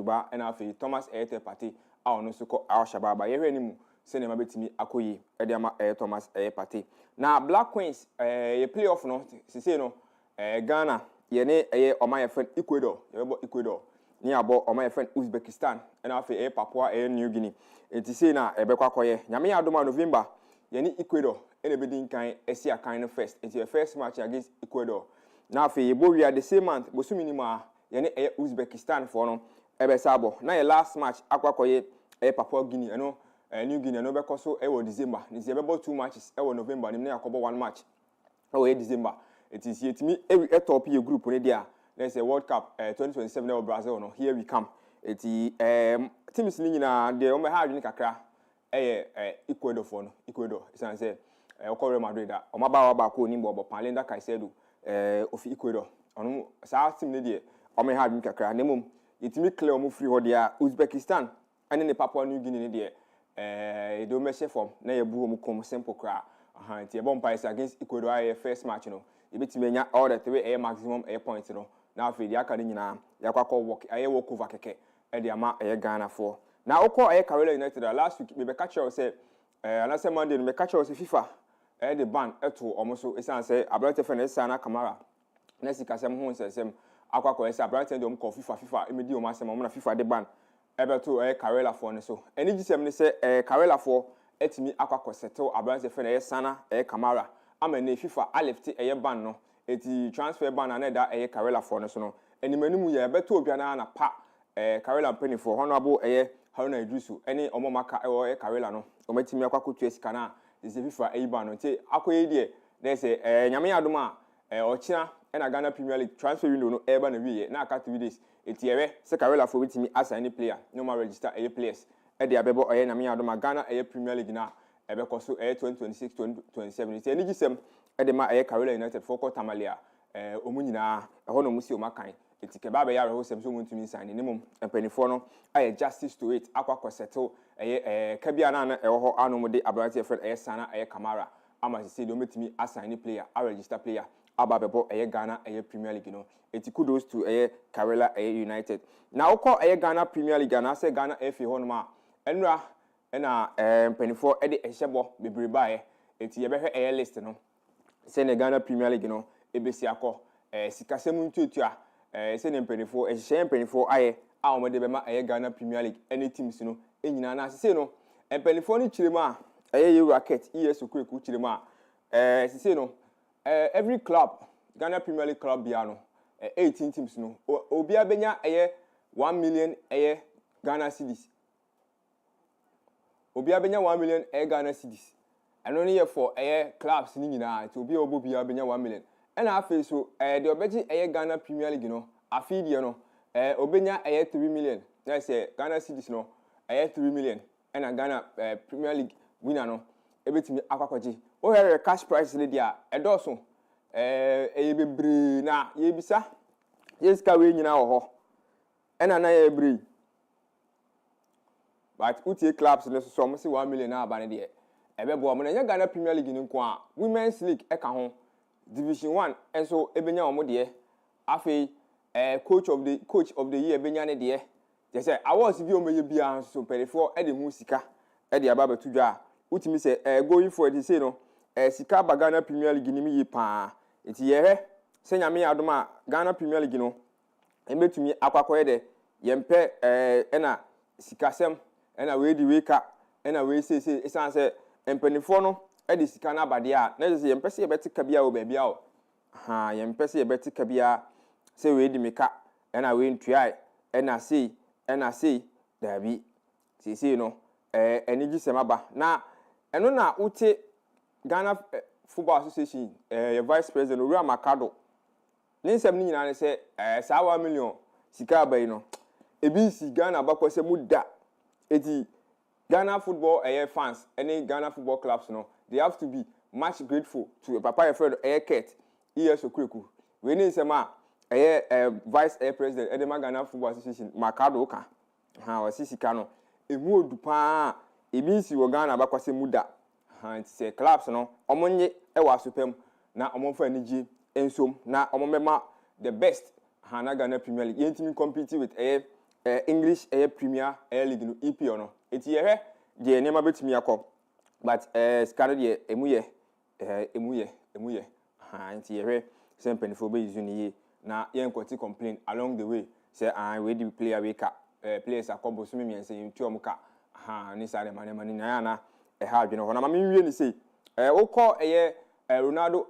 S16: ba na afi Thomas party a ono so ko Al Shabab ye hwe nimu se ne ma betimi akoyi e de ama Thomas party na Black Queens ye playoff no sisi no Ghana ye ne oma ye friend Ecuador ye bo Ecuador ni abo oma ye friend Uzbekistan na afi Papua New Guinea enti se na ebekwa koye nyame ya adoma November ye ni Ecuador ene bedin kan esi akan no first enti the first match against Ecuador na fe yebowia the same month bosumi ni ma ye ne Uzbekistan for no ebesabo na ye last match akwakoye Papua Guinea no New Guinea no bekoso wo December ni se bebo 2 matches wo November ni na yakobo 1 match wo December it is yetimi top ye group ne dia let's say World Cup 2027 no Brazil no here we come it teams ni nyina de o me ha adwene kakra Ecuador for no Ecuador isan say Real Madrid o maba ba ko ni bo Palenda Caicedo of Ecuador ono sa team ne de o me ha adwene kakra ne mum yetimi clear o mu free ho dia Uzbekistan ane ne Papua New Guinea ne de do measure form na ye bu o mu kom simple kra nti e bon pies against Ecuador aye first match no e betimi nya all the 3 maximum points no na afi dia ka ne nyina yakwakọ work aye walk over keke e de ama Ghana for na okọ Carolina United last week be catch you say anase Monday me catch you say FIFA the ban eto omoso esan say Abrante Fene Sana Kamara na sika sem ho nsesem akwakọ say Abrante de omko FIFA emedi o masem na FIFA de ban ebeto Carolina for ne so eni gisem ne say Carolina for etimi akwakọ settle Abrante Fene Sana Kamara ama ne FIFA alifti ban no eti transfer ban na da Carolina for ne so no eni manimu ye ebeto obia na pa Carolina penny for honorable Haruna Idrisu eni omomaka Carolina no ometimi akwakọ tu esika na is FIFA ban no nti akoye die na say nyame adoma ochina na Ghana Premier League transfer window no eba na wiye na aka 3 days eti se Carolina for bitimi assign player no ma register players de abebo nyame adoma Ghana Premier League na ebekoso 2026 2027 eti eni gisem de ma Carolina United for ko tamalia omunyina ho no musi o makan eti ke ba be yare ho sem so muntumi sign ni mum empanifo no justice to it akwa settle kabia na ɛwɔ hɔ anom de abrante friend sana Kamara ama se do metimi assign player a register player aba bebo Ghana Premier League no eti kudos to Karela United na ukọ Ghana Premier League na se Ghana FA hɔ no ma enra na mpanifo de ehyebo bebreba eti ye behwe list no se ne Ghana Premier League no ebesi akọ sikasem ntutu a se ne mpanifo ehye mpanifo aye a omode bema Ghana Premier League any teams no enyina na se no mpanifo no chirema ye racket okweku chirema se no every club Ghana Premier League club bia no 18 teams no obi abenya 1 million Ghana cedis obi abenya 1 million Ghana cedis eno ne ye for clubs ni nyina ti obi obo bia abenya 1 million ena afi so de obeji Ghana Premier League no afi de no obenya 3 million na say Ghana cedis no 3 million ena Ghana Premier League winner no ebetimi akwakoji o here cash price le dia edoso bebre na ye bisa yeska we nyina wo ho ena na ye bre but utie clubs no so mo se 1 million na aba ne de ebebo mo na nya Ghana Premier League ni nko a Women's League eka ho Division 1 enso ebenya wo mo de afei coach of the year benya ne de je say awards bi o meye bia so perifo e de hu sika e de aba batudwa utimi se going for the say no sika ba Ghana Premier League ni mi yi pa enti ye se nyame adoma Ghana Premier League no embetumi akwakoye de yempe na sikasem na we di weka na we say esan se empanifo no e de sika na abade a na je yempe se yebeti kabia o bia o yempe se yebeti kabia se we di meka na we ntuai na sei dabi sei no enigi semaba na eno na uti Ghana Football Association vice president Owura Makado ninsem ni nyina ne se saa 1 million sika abai no ebi si Ghana bakwase muda eti Ghana football fans any Ghana football clubs no they have to be much grateful to papa friend Ket okweku we ninsem a vice president Edema Ghana Football Association Makado ka wasi sika no emu odupa ebi si wo Ghana bakwase muda and say clubs no omonye e wa supem na omonfa anigi ensom na omomema the best na Ghana Premier League yentimi compete with English Premier League no EPO no eti ye de nema betimi akọ but skaro de emuye enti ye sempen fo be use ni na yen kwoti complain along the way say we the player wake up players akobo so me yen say ntu omka ni sare mani na ha adwene ho na ma menwie ni sei ukọ Ronaldo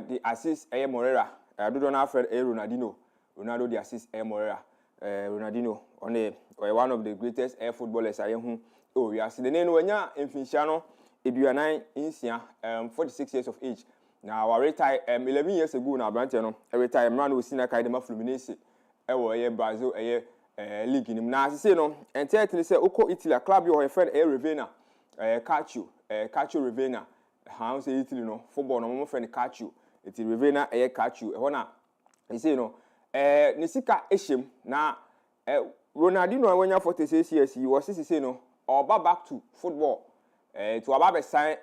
S16: the assist Morera dodo na Fred Ronaldo the assist Morera Ronaldinho one of the greatest footballers hu we are the name wanya emfinhia no eduanan insia 46 years of age now our retire 11 years ago na branch no retire man we senior academy Fluminense wo Brazil league ni na say no entirely say ukọ Italy club your friend Revena Calcio Revena how say Italy no football no mo friend Calcio it Revena Calcio e ho na e say no ni sika ehyem na Ronaldinho wanya 46 years he was say no or back to football to aba sign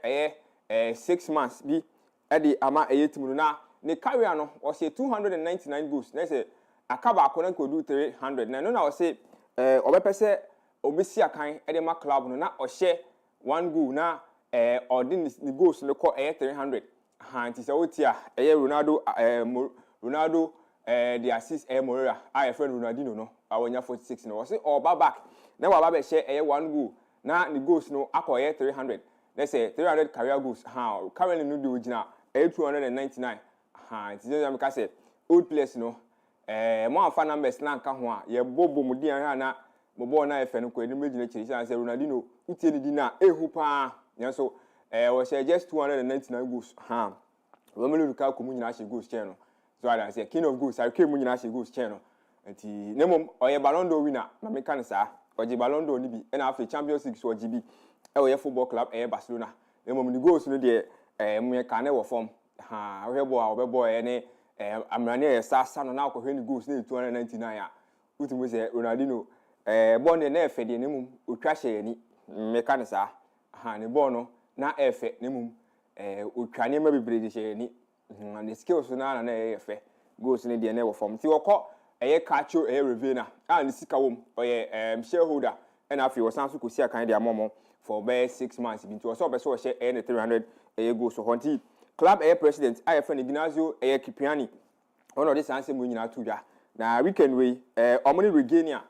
S16: 6 months bi e di ama team na ne career no was 299 goals na say akaba akona ko do 300 na no na was say obepese obesi akan e de ma club no na o share 1 goal na ordinary goals no call 300 anti say otia Ronaldo the assist Morera I friend Ronaldinho no awanya 46 no say or back na wa ba share 1 goal na the goals no akọ 300 let's say 300 career goals currently no do original 299 anti say am ka say old players no mo afa numbers na nka ho a ye bobo mu dia ha na mo bo na efe no ko eni meji na chiri say Ronaldinho utie ni di na ehu pa so we say just 299 goals Romelu Lukaku mu nyina she goals chain no so I say king of goals I came mu nyina she goals chain no enti nemom oye Ballon d'Or winner ma me kan sa oje Ballon d'Or ni bi na afi Champions League so oje bi oye football club Barcelona nemom ni goals no de mu kan na wo form we bo a obebo ne amrane sa no na akohwe ni goals na 299 a utimu say Ronaldinho bond na efe de nemom otwa hye ni mekanisa ha ne ball no na efe ne mum otwane ma bebre de hye ni the skills na efe goals ne de na wo form ti wokọ kacho revena and sika wom shareholder and afi wasan so kosi akan de amomo for about 6 months binti so be so share 300 goals so honti club president IFN Ignacio Kipiani one of this answer mu nyina to dwa na weekend we omoni regenia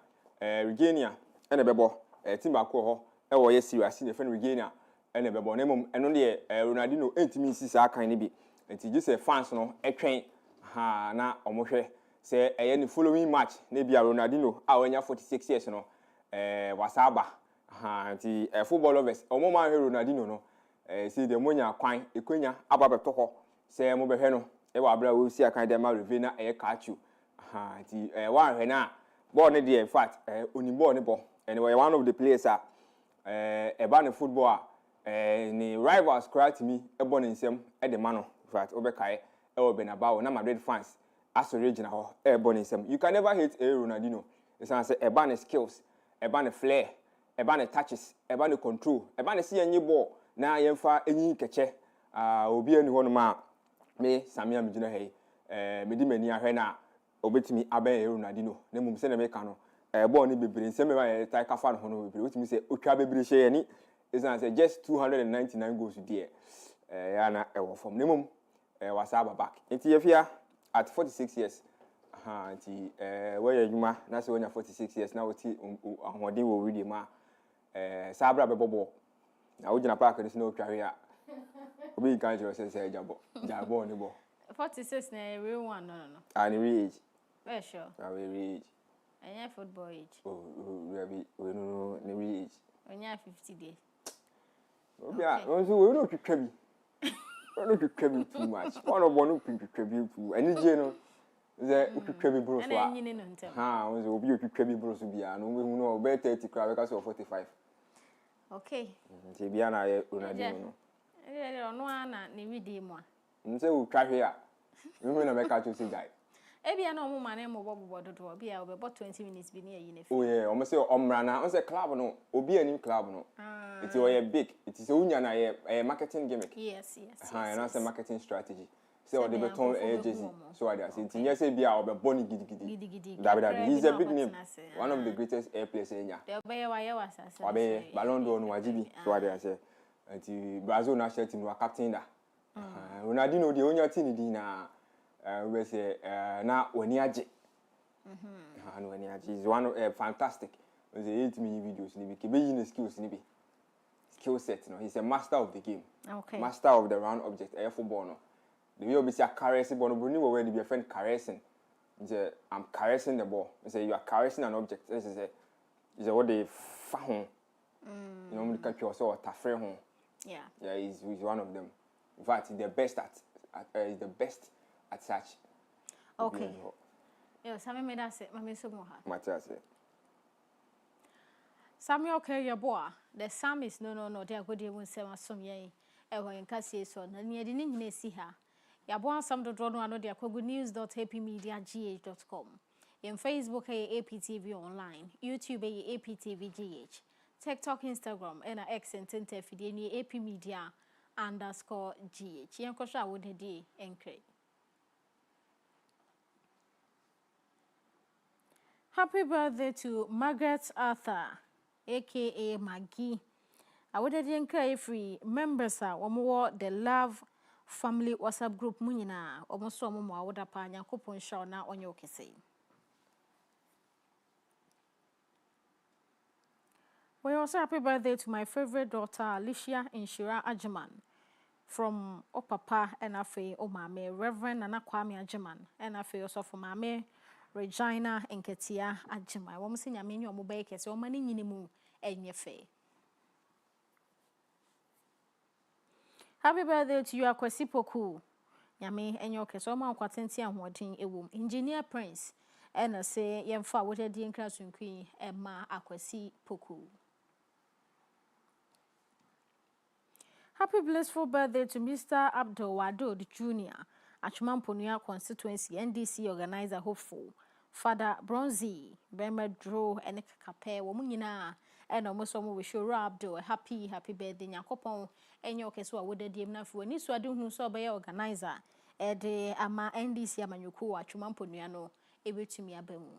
S16: ene bebo team akọ ho wo ye serious ne fan regenia ene bebo na mom eno de Ronaldinho entimi sisi akan ne bi enti just fans no etwen ha na omohwe say the following match maybe Ronaldinho awanya 46 years no wasaba ha nti football lovers omo man Ronaldinho no see the monya kwan ekonya ababeto ho say mo behwe no wa abra we si akan de ma revena kachu ha nti wan hwe na ball ne de in fact oni ball ne bo anyway one of the players eba ne football ni rivals cry to me ebo ne nsem de ma no in fact obekai Benabawo na Madrid fans as original bonism. You can never hate a Ronaldinho. It's say a skills, a flair, a touches, a control, a see any ball. Now yemfa any catcher. Obi any one ma me Samia Mijina hey. Medimeni ahena obetimi abe Ronaldinho. Nemum se na mekano. Ball ni bebre nsem ma taika fan hono bebre. Which means say otwa bebre share ni. It's say just 299 goals there. Yana ewo from nemum wasaba back. Inti Afia at 46 years. Anti where you na say when you 46 years now oti ahodi wo ready ma sabra bebobo. Na wo gina park this no tware a. Obi kan jiro say jabo ni bo.
S4: 46 na real one no.
S16: And real age.
S4: Very sure.
S16: Real age.
S4: Anya football age.
S16: Oh, we no real age.
S4: Anya 50 day.
S16: Obi a onso we no twitwa bi. No to too much. One of one to tribute to any general. The tribute bros. Ha, was will be to tribute bros to be and we know better 30 crowd because of 45.
S4: Okay.
S16: Tibiana Ronaldinho.
S4: No one ni redeem one.
S16: Say we try here. We will make out to see guy.
S4: Ebia no man e mo bobo do be about 20 minutes be near you.
S16: Oh yeah, almost say omrana, on say club no, obi any club no. It's a big. It is a marketing gimmick.
S4: Yes.
S16: And that's a marketing strategy. So they beton agency. So I say, yes, be our Bonnie Giddy. He's a big name. One of the greatest air players in Yah. Ballon d'Or Wajibi. So I say, and Brazil national team were captain. Ronaldinho the only team Dina. We say now Weniaji. And Weniaji is one of fantastic. The 8 minute videos. Nibi be skills nibi. Skill set, no. He's a master of the game.
S4: Okay.
S16: Master of the round object. Football, no. The way we say caressing, but no, where be a friend caressing. I'm caressing the ball. I say you are caressing an object. This is what they found. You know, catch yourself a friend home. Yeah, he's one of them. In fact, he's the best at such.
S4: Okay. Yo, Sammy made us say, Mammy Sumoha.
S16: Matthias.
S4: Samuel Carrier boy, the psalmist no, they are good even seven some ye. In Cassie son, and near the name see her. Yabon some to draw no their good news.apmediagh.com. In Facebook, APTV online, YouTube, APTVGH, TikTok, Instagram, and X and Tentefidi, APmedia_GH. Yankosha would a day and create. Happy birthday to Margaret Arthur, aka Maggie. I would encourage free members the Love Family WhatsApp group munina almost so more would apanya coupon show now on your kissing. We also happy birthday to my favorite daughter Alicia Inshira Agyemang from Opapa and Afia Omame, Reverend Nana Kwame Agyemang, and Afia also from Mame Regina and Ketia Agyemang. Woman sing a menu of mobile case or money minimum and your fee. Happy birthday to you, Akwesi Poku. Yami and your case, Oma Quatenti and Watting a womb. Engineer Prince, and I say, Yamfa, what a dear classroom queen, and Ma Akwesi Poku. Happy blissful birthday to Mr. Abdul Wadud Jr., Agyemang Ponia constituency, NDC organizer hopeful. Father Bronzy, Bema Dro, and Kape, Womunina, and almost some we show Abdul a happy birthday Yakopon and your case what would the DM for any so I do who saw by organizer de ama NDC amanyuku achumampo nuano ebe to me abemu.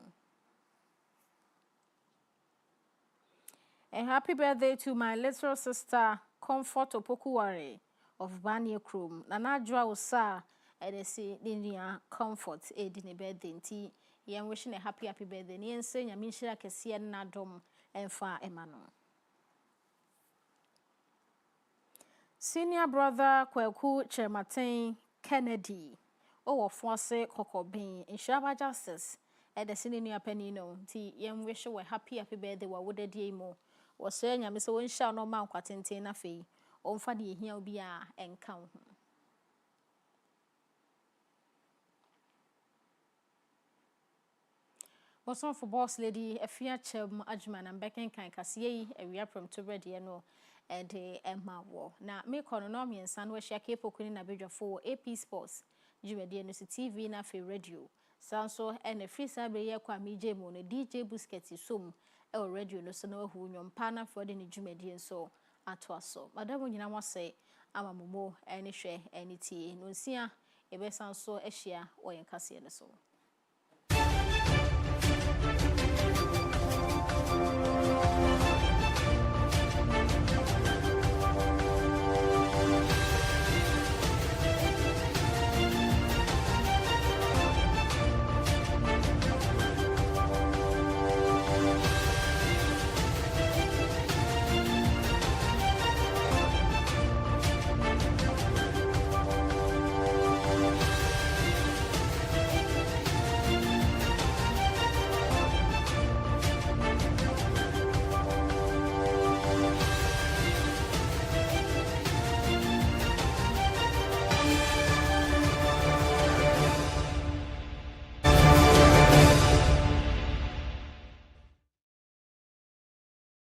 S4: A happy birthday to my little sister Comfort Opokuware of Banya Krum. Nana Jwa Osa and see Linia Comfort aid in a birthday tea. Yam wishing a happy birthday. Nian saying a Misha Cassia Nadom and Fa Emmanuel. Senior brother Kweku Chermatin Kennedy. Oh, Force Kokobin in Shaba Justice at the senior penino. Tea yam wish you a happy birthday. What would the mo? Was saying, Mr. Winshaw no mount quatintina fee. On Fadi here be and count. Boson for boss lady, Afia Kyem Agyemang and Becken can Cassier, a rear from to ready and Emma War. Now, make economy and son where she capable queen a bridge for AP Sports, Jumedia TV, na fe radio. Sanso and a free sabre kwa mije mon, a DJ Busquets sum, el radio no sono who yon pana for the Jumedian so at was so. Madame, you know, say, I'm a momo, any share, any tea, no sia, a besan so a share or in Cassian so.